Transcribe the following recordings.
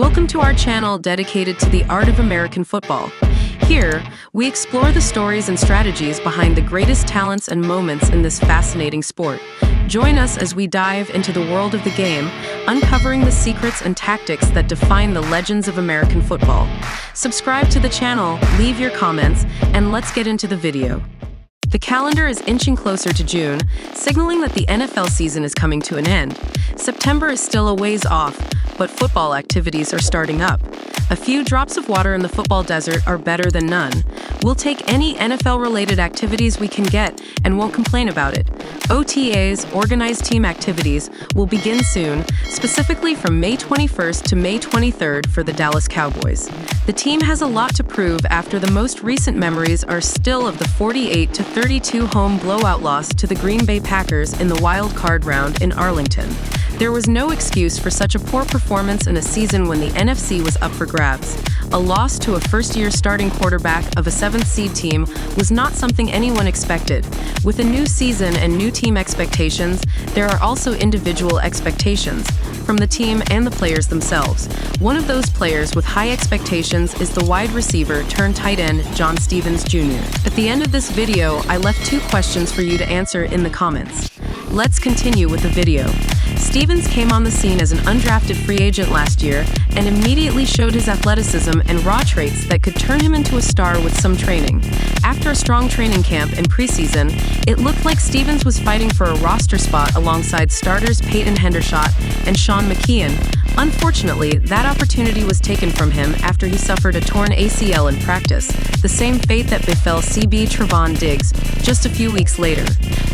Welcome to our channel dedicated to the art of American football. Here, we explore the stories and strategies behind the greatest talents and moments in this fascinating sport. Join us as we dive into the world of the game, uncovering the secrets and tactics that define the legends of American football. Subscribe to the channel, leave your comments, and let's get into the video. The calendar is inching closer to June, signaling that the NFL season is coming to an end. September is still a ways off, but football activities are starting up. A few drops of water in the football desert are better than none. We'll take any NFL-related activities we can get and won't complain about it. OTAs, organized team activities, will begin soon, specifically from May 21st to May 23rd for the Dallas Cowboys. The team has a lot to prove after the most recent memories are still of the 48-32 home blowout loss to the Green Bay Packers in the wild card round in Arlington. There was no excuse for such a poor performance in a season when the NFC was up for grabs. A loss to a first-year starting quarterback of a 7th-seed team was not something anyone expected. With a new season and new team expectations, there are also individual expectations from the team and the players themselves. One of those players with high expectations is the wide receiver turned tight end John Stevens Jr. At the end of this video, I left 2 questions for you to answer in the comments. Let's continue with the video. Stevens came on the scene as an undrafted free agent last year and immediately showed his athleticism and raw traits that could turn him into a star with some training. After a strong training camp and preseason, it looked like Stevens was fighting for a roster spot alongside starters Peyton Hendershot and Sean McKeon. Unfortunately, that opportunity was taken from him after he suffered a torn ACL in practice, the same fate that befell CB Trevon Diggs just a few weeks later.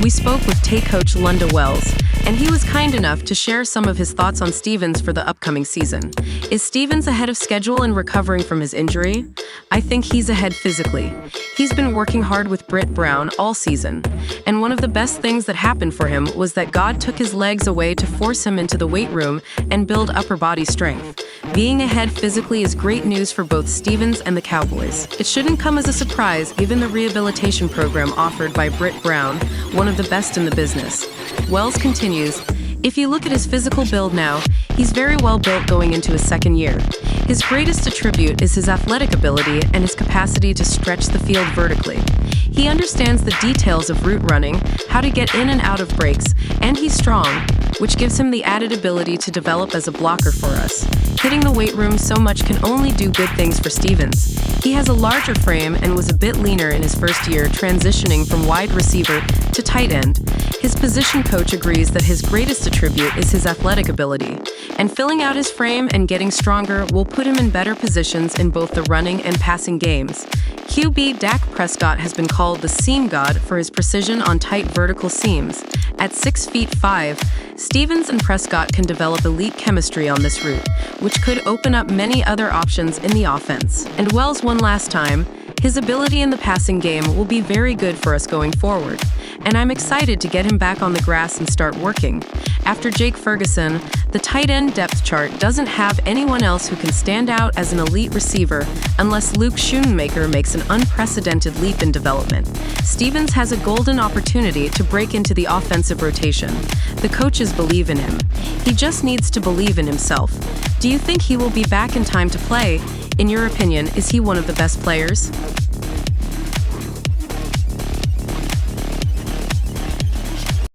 We spoke with Tay coach Lunda Wells, and he was kind enough to share some of his thoughts on Stevens for the upcoming season. Is Stevens ahead of schedule in recovering from his injury? I think he's ahead physically. He's been working hard with Britt Brown all season, and one of the best things that happened for him was that God took his legs away to force him into the weight room and build upper body strength. Being ahead physically is great news for both Stevens and the Cowboys. It shouldn't come as a surprise given the rehabilitation program offered by Britt Brown, one of the best in the business. Wells continues, if you look at his physical build now, he's very well built going into his second year. His greatest attribute is his athletic ability and his capacity to stretch the field vertically. He understands the details of route running, how to get in and out of breaks, and he's strong, which gives him the added ability to develop as a blocker for us. Hitting the weight room so much can only do good things for Stevens. He has a larger frame and was a bit leaner in his first year, transitioning from wide receiver to tight end. His position coach agrees that his greatest attribute is his athletic ability, and filling out his frame and getting stronger will put him in better positions in both the running and passing games. QB Dak Prescott has been called the seam god for his precision on tight vertical seams. At 6'5", Stevens and Prescott can develop elite chemistry on this route, which could open up many other options in the offense. And Wells one last time, his ability in the passing game will be very good for us going forward, and I'm excited to get him back on the grass and start working. After Jake Ferguson, the tight end depth chart doesn't have anyone else who can stand out as an elite receiver unless Luke Schoonmaker makes an unprecedented leap in development. Stevens has a golden opportunity to break into the offensive rotation. The coaches believe in him. He just needs to believe in himself. Do you think he will be back in time to play? In your opinion, is he one of the best players?